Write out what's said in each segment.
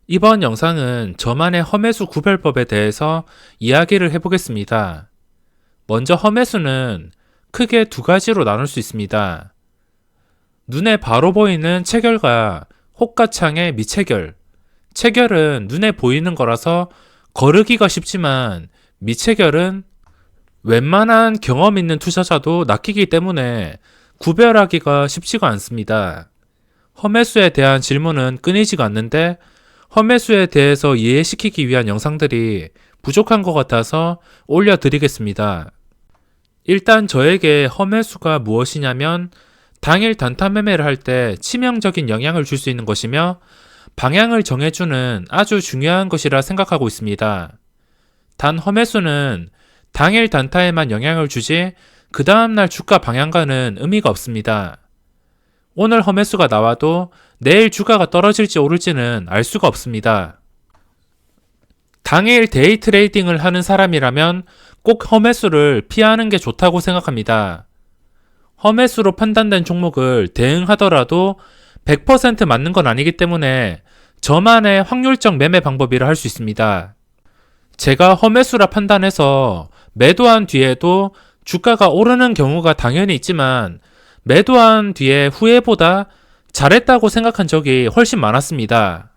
이번 영상은 저만의 험해수 구별법에 대해서 이야기를 해보겠습니다. 먼저 험해수는 크게 두 가지로 나눌 수 있습니다. 눈에 바로 보이는 체결과 혹가창의 미체결. 체결은 눈에 보이는 거라서 거르기가 쉽지만 미체결은 웬만한 경험 있는 투자자도 낚이기 때문에 구별하기가 쉽지가 않습니다. 험해수에 대한 질문은 끊이지가 않는데 험해수에 대해서 이해시키기 위한 영상들이 부족한 것 같아서 올려드리겠습니다. 일단 저에게 험해수가 무엇이냐면 당일 단타 매매를 할 때 치명적인 영향을 줄 수 있는 것이며 방향을 정해주는 아주 중요한 것이라 생각하고 있습니다. 단 험해수는 당일 단타에만 영향을 주지 그 다음날 주가 방향과는 의미가 없습니다. 오늘 험해수가 나와도 내일 주가가 떨어질지 오를지는 알 수가 없습니다. 당일 데이 트레이딩을 하는 사람이라면 꼭 험해수를 피하는 게 좋다고 생각합니다. 험해수로 판단된 종목을 대응하더라도 100% 맞는 건 아니기 때문에 저만의 확률적 매매 방법이라 할 수 있습니다. 제가 험해수라 판단해서 매도한 뒤에도 주가가 오르는 경우가 당연히 있지만 매도한 뒤에 후회보다 잘했다고 생각한 적이 훨씬 많았습니다.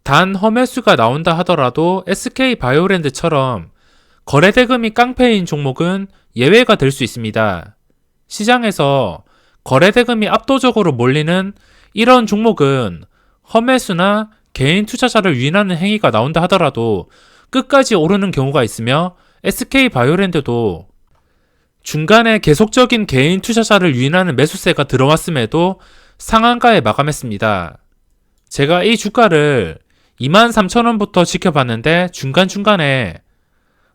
단 험해수가 나온다 하더라도 SK바이오랜드처럼 거래대금이 깡패인 종목은 예외가 될 수 있습니다. 시장에서 거래대금이 압도적으로 몰리는 이런 종목은 험해수나 개인 투자자를 유인하는 행위가 나온다 하더라도 끝까지 오르는 경우가 있으며 SK바이오랜드도 중간에 계속적인 개인 투자자를 유인하는 매수세가 들어왔음에도 상한가에 마감했습니다. 제가 이 주가를 23,000원부터 지켜봤는데 중간중간에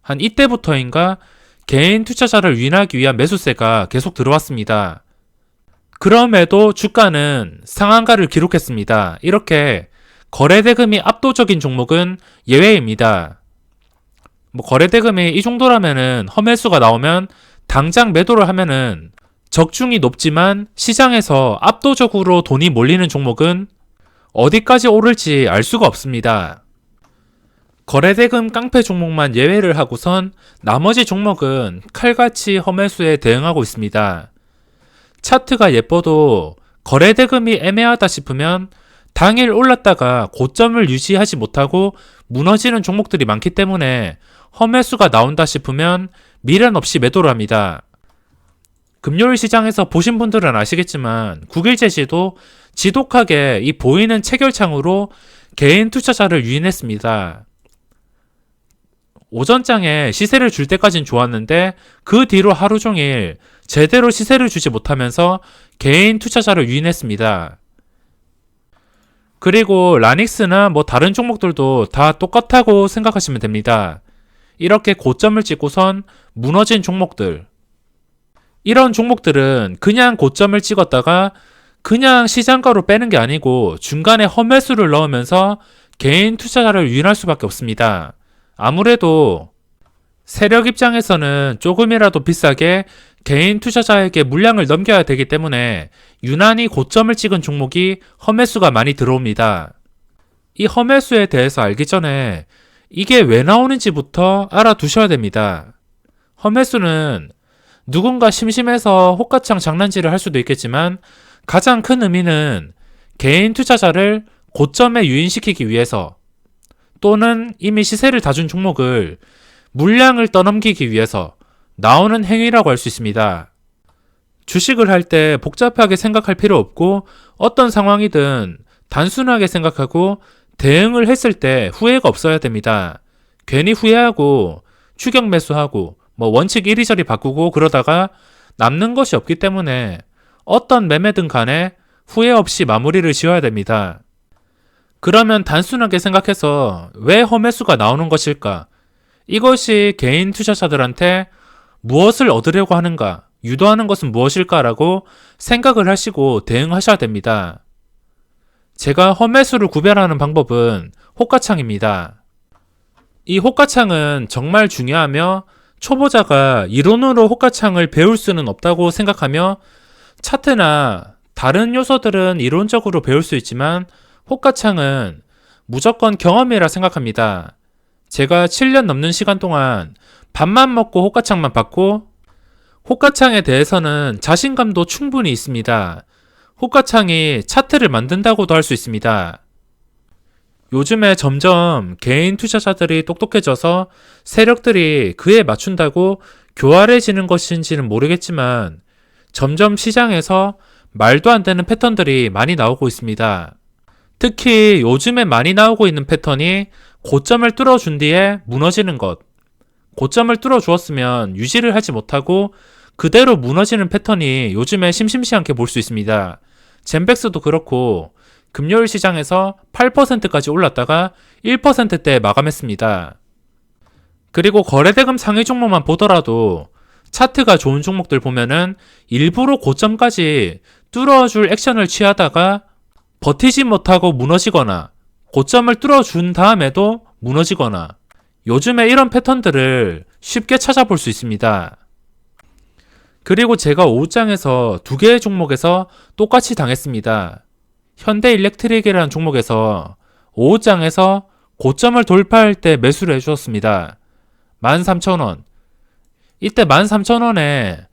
한 이때부터인가 개인 투자자를 유인하기 위한 매수세가 계속 들어왔습니다. 그럼에도 주가는 상한가를 기록했습니다. 이렇게 거래대금이 압도적인 종목은 예외입니다. 거래대금이 이 정도라면은 험해수가 나오면 당장 매도를 하면은 적중이 높지만 시장에서 압도적으로 돈이 몰리는 종목은 어디까지 오를지 알 수가 없습니다. 거래대금 깡패 종목만 예외를 하고선 나머지 종목은 칼같이 험해수에 대응하고 있습니다. 차트가 예뻐도 거래대금이 애매하다 싶으면 당일 올랐다가 고점을 유지하지 못하고 무너지는 종목들이 많기 때문에 험해수가 나온다 싶으면 미련 없이 매도를 합니다. 금요일 시장에서 보신 분들은 아시겠지만 국일제시도 지독하게 이 보이는 체결창으로 개인 투자자를 유인했습니다. 오전장에 시세를 줄 때까진 좋았는데 그 뒤로 하루 종일 제대로 시세를 주지 못하면서 개인 투자자를 유인했습니다. 그리고 라닉스나 다른 종목들도 다 똑같다고 생각하시면 됩니다. 이렇게 고점을 찍고선 무너진 종목들, 이런 종목들은 그냥 고점을 찍었다가 그냥 시장가로 빼는 게 아니고 중간에 험해수를 넣으면서 개인 투자자를 유인할 수밖에 없습니다. 아무래도 세력 입장에서는 조금이라도 비싸게 개인 투자자에게 물량을 넘겨야 되기 때문에 유난히 고점을 찍은 종목이 험해수가 많이 들어옵니다. 이 험해수에 대해서 알기 전에 이게 왜 나오는지부터 알아두셔야 됩니다. 험해수는 누군가 심심해서 혹가창 장난질을 할 수도 있겠지만 가장 큰 의미는 개인 투자자를 고점에 유인시키기 위해서 또는 이미 시세를 다 준 종목을 물량을 떠넘기기 위해서 나오는 행위라고 할 수 있습니다. 주식을 할 때 복잡하게 생각할 필요 없고 어떤 상황이든 단순하게 생각하고 대응을 했을 때 후회가 없어야 됩니다. 괜히 후회하고 추격 매수하고 원칙 이리저리 바꾸고 그러다가 남는 것이 없기 때문에 어떤 매매든 간에 후회 없이 마무리를 지어야 됩니다. 그러면 단순하게 생각해서 왜 험해수가 나오는 것일까? 이것이 개인 투자자들한테 무엇을 얻으려고 하는가, 유도하는 것은 무엇일까라고 생각을 하시고 대응하셔야 됩니다. 제가 험해수를 구별하는 방법은 혹가창입니다. 이 혹가창은 정말 중요하며 초보자가 이론으로 혹가창을 배울 수는 없다고 생각하며 차트나 다른 요소들은 이론적으로 배울 수 있지만 혹가창은 무조건 경험이라 생각합니다. 제가 7년 넘는 시간 동안 밥만 먹고 호가창만 봤고 호가창에 대해서는 자신감도 충분히 있습니다. 호가창이 차트를 만든다고도 할 수 있습니다. 요즘에 점점 개인 투자자들이 똑똑해져서 세력들이 그에 맞춘다고 교활해지는 것인지는 모르겠지만 점점 시장에서 말도 안 되는 패턴들이 많이 나오고 있습니다. 특히 요즘에 많이 나오고 있는 패턴이 고점을 뚫어준 뒤에 무너지는 것. 고점을 뚫어주었으면 유지를 하지 못하고 그대로 무너지는 패턴이 요즘에 심심치 않게 볼 수 있습니다. 젠백스도 그렇고 금요일 시장에서 8%까지 올랐다가 1%대에 마감했습니다. 그리고 거래대금 상위 종목만 보더라도 차트가 좋은 종목들 보면은 일부러 고점까지 뚫어줄 액션을 취하다가 버티지 못하고 무너지거나 고점을 뚫어준 다음에도 무너지거나 요즘에 이런 패턴들을 쉽게 찾아볼 수 있습니다. 그리고 제가 오후장에서 두 개의 종목에서 똑같이 당했습니다. 현대일렉트릭이라는 종목에서 오후장에서 고점을 돌파할 때 매수를 해주었습니다. 13,000원. 이때 13,000원에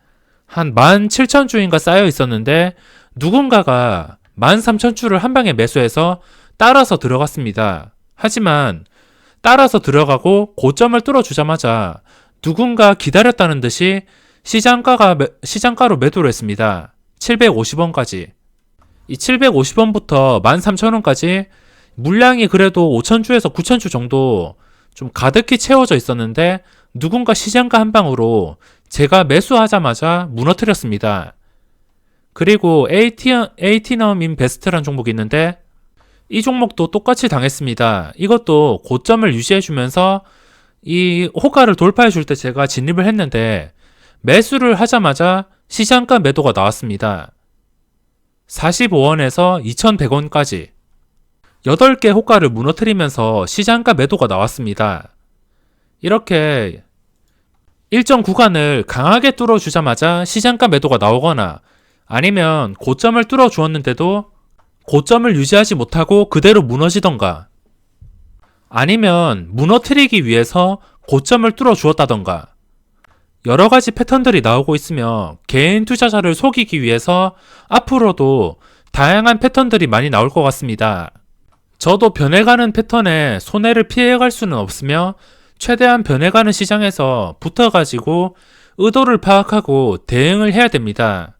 한 17,000주인가 쌓여 있었는데 누군가가 13,000주를 한 방에 매수해서 따라서 들어갔습니다. 하지만 따라서 들어가고 고점을 뚫어주자마자 누군가 기다렸다는 듯이 시장가로 매도를 했습니다. 750원까지. 이 750원부터 13,000원까지 물량이 그래도 5,000주에서 9,000주 정도 좀 가득히 채워져 있었는데 누군가 시장가 한 방으로 제가 매수하자마자 무너뜨렸습니다. 그리고 에이티넘 인베스트라는 종목이 있는데 이 종목도 똑같이 당했습니다. 이것도 고점을 유지해주면서 이 호가를 돌파해줄 때 제가 진입을 했는데 매수를 하자마자 시장가 매도가 나왔습니다. 45원에서 2,100원까지 8개 호가를 무너뜨리면서 시장가 매도가 나왔습니다. 이렇게 일정 구간을 강하게 뚫어주자마자 시장가 매도가 나오거나 아니면 고점을 뚫어주었는데도 고점을 유지하지 못하고 그대로 무너지던가 아니면 무너뜨리기 위해서 고점을 뚫어주었다던가 여러 가지 패턴들이 나오고 있으며 개인 투자자를 속이기 위해서 앞으로도 다양한 패턴들이 많이 나올 것 같습니다. 저도 변해가는 패턴에 손해를 피해갈 수는 없으며 최대한 변해가는 시장에서 붙어가지고 의도를 파악하고 대응을 해야 됩니다.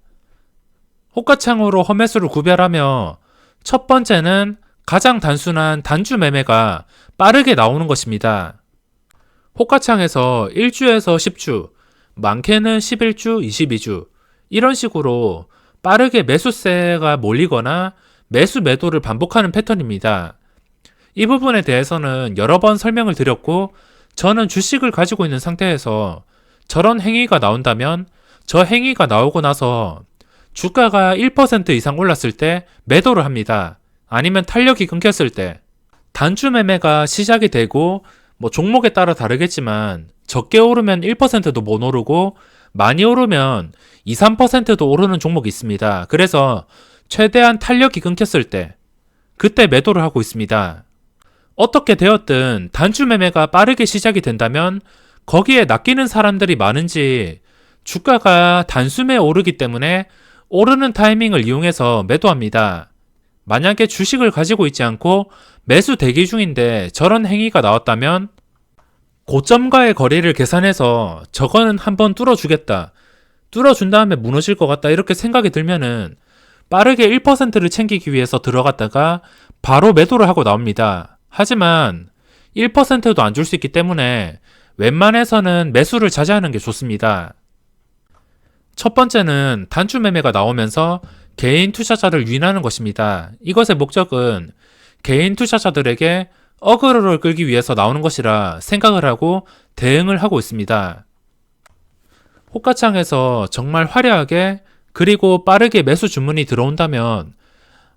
호가창으로 험매수를 구별하며 첫 번째는 가장 단순한 단주 매매가 빠르게 나오는 것입니다. 호가창에서 1주에서 10주, 많게는 11주, 22주 이런 식으로 빠르게 매수세가 몰리거나 매수 매도를 반복하는 패턴입니다. 이 부분에 대해서는 여러 번 설명을 드렸고 저는 주식을 가지고 있는 상태에서 저런 행위가 나온다면 저 행위가 나오고 나서 주가가 1% 이상 올랐을 때 매도를 합니다. 아니면 탄력이 끊겼을 때 단주 매매가 시작이 되고 종목에 따라 다르겠지만 적게 오르면 1%도 못 오르고 많이 오르면 2, 3%도 오르는 종목이 있습니다. 그래서 최대한 탄력이 끊겼을 때 그때 매도를 하고 있습니다. 어떻게 되었든 단주 매매가 빠르게 시작이 된다면 거기에 낚이는 사람들이 많은지 주가가 단숨에 오르기 때문에 오르는 타이밍을 이용해서 매도합니다. 만약에 주식을 가지고 있지 않고 매수 대기 중인데 저런 행위가 나왔다면 고점과의 거리를 계산해서 저거는 한번 뚫어주겠다. 뚫어준 다음에 무너질 것 같다. 이렇게 생각이 들면은 빠르게 1%를 챙기기 위해서 들어갔다가 바로 매도를 하고 나옵니다. 하지만 1%도 안 줄 수 있기 때문에 웬만해서는 매수를 자제하는 게 좋습니다. 첫 번째는 단주 매매가 나오면서 개인 투자자를 유인하는 것입니다. 이것의 목적은 개인 투자자들에게 어그로를 끌기 위해서 나오는 것이라 생각을 하고 대응을 하고 있습니다. 호가창에서 정말 화려하게 그리고 빠르게 매수 주문이 들어온다면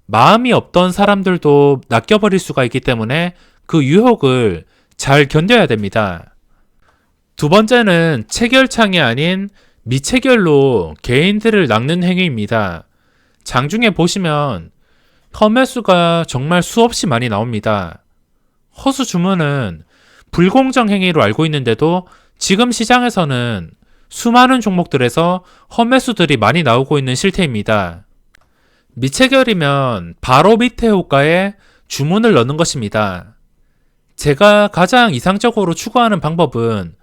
마음이 없던 사람들도 낚여버릴 수가 있기 때문에 그 유혹을 잘 견뎌야 됩니다. 두 번째는 체결창이 아닌 미체결로 개인들을 낚는 행위입니다. 장중에 보시면 험매수가 정말 수없이 많이 나옵니다. 허수 주문은 불공정 행위로 알고 있는데도 지금 시장에서는 수많은 종목들에서 헛매수들이 많이 나오고 있는 실태입니다. 미체결이면 바로 밑에 호가에 주문을 넣는 것입니다. 제가 가장 이상적으로 추구하는 방법은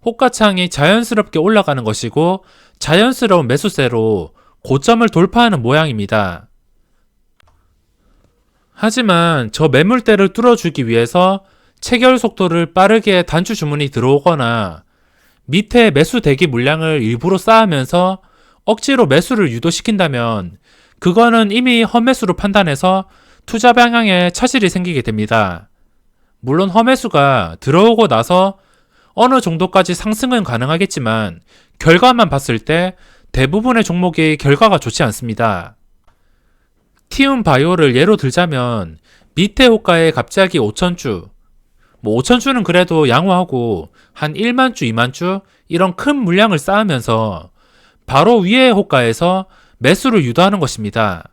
호가창이 자연스럽게 올라가는 것이고 자연스러운 매수세로 고점을 돌파하는 모양입니다. 하지만 저 매물대를 뚫어주기 위해서 체결 속도를 빠르게 단추 주문이 들어오거나 밑에 매수 대기 물량을 일부러 쌓으면서 억지로 매수를 유도시킨다면 그거는 이미 헛매수로 판단해서 투자 방향에 차질이 생기게 됩니다. 물론 헛매수가 들어오고 나서 어느 정도까지 상승은 가능하겠지만 결과만 봤을 때 대부분의 종목이 결과가 좋지 않습니다. 티움바이오를 예로 들자면 밑에 호가에 갑자기 5천주, 5천주는 그래도 양호하고 한 1만주, 2만주 이런 큰 물량을 쌓으면서 바로 위의 호가에서 매수를 유도하는 것입니다.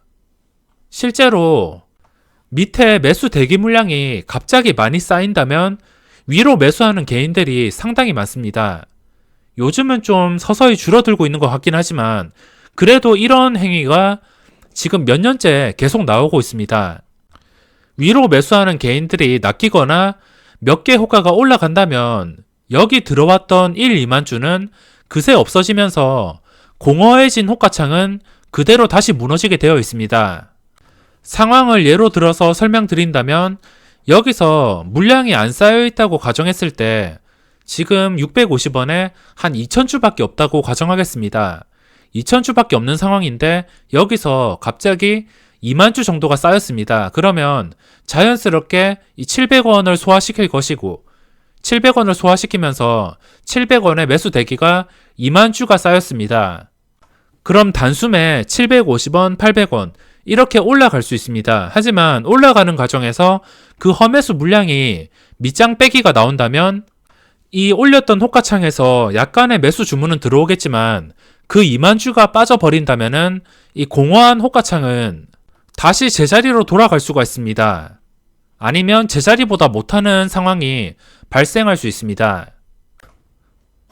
실제로 밑에 매수 대기 물량이 갑자기 많이 쌓인다면 위로 매수하는 개인들이 상당히 많습니다. 요즘은 좀 서서히 줄어들고 있는 것 같긴 하지만 그래도 이런 행위가 지금 몇 년째 계속 나오고 있습니다. 위로 매수하는 개인들이 낚이거나 몇 개 호가가 올라간다면 여기 들어왔던 1, 2만 주는 그새 없어지면서 공허해진 호가창은 그대로 다시 무너지게 되어 있습니다. 상황을 예로 들어서 설명드린다면 여기서 물량이 안 쌓여 있다고 가정했을 때 지금 650원에 한 2,000주밖에 없다고 가정하겠습니다. 2,000주밖에 없는 상황인데 여기서 갑자기 2만 주 정도가 쌓였습니다. 그러면 자연스럽게 이 700원을 소화시킬 것이고 700원을 소화시키면서 700원의 매수 대기가 2만 주가 쌓였습니다. 그럼 단숨에 750원, 800원 이렇게 올라갈 수 있습니다. 하지만 올라가는 과정에서 그 헛매수 물량이 밑장 빼기가 나온다면 이 올렸던 호가창에서 약간의 매수 주문은 들어오겠지만 그 2만 주가 빠져버린다면은 이 공허한 호가창은 다시 제자리로 돌아갈 수가 있습니다. 아니면 제자리보다 못하는 상황이 발생할 수 있습니다.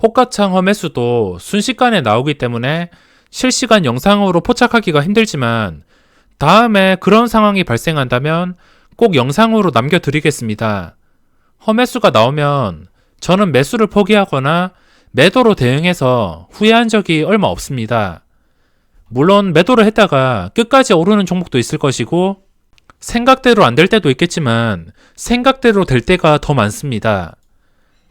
호가창 헛매수도 순식간에 나오기 때문에 실시간 영상으로 포착하기가 힘들지만 다음에 그런 상황이 발생한다면 꼭 영상으로 남겨드리겠습니다. 헛매수가 나오면 저는 매수를 포기하거나 매도로 대응해서 후회한 적이 얼마 없습니다. 물론 매도를 했다가 끝까지 오르는 종목도 있을 것이고 생각대로 안 될 때도 있겠지만 생각대로 될 때가 더 많습니다.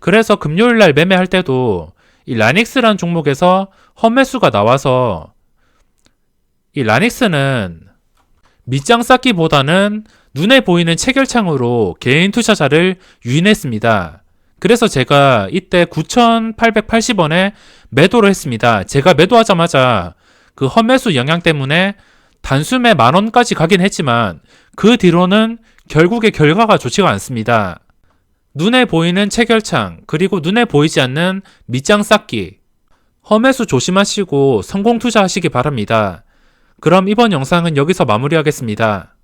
그래서 금요일날 매매할 때도 이 라닉스란 종목에서 헛매수가 나와서 이 라닉스는 밑장 쌓기보다는 눈에 보이는 체결창으로 개인 투자자를 유인했습니다. 그래서 제가 이때 9,880원에 매도를 했습니다. 제가 매도하자마자 그 헛매수 영향 때문에 단숨에 10,000원까지 가긴 했지만 그 뒤로는 결국에 결과가 좋지가 않습니다. 눈에 보이는 체결창 그리고 눈에 보이지 않는 밑장 쌓기 헛매수 조심하시고 성공 투자하시기 바랍니다. 그럼 이번 영상은 여기서 마무리하겠습니다.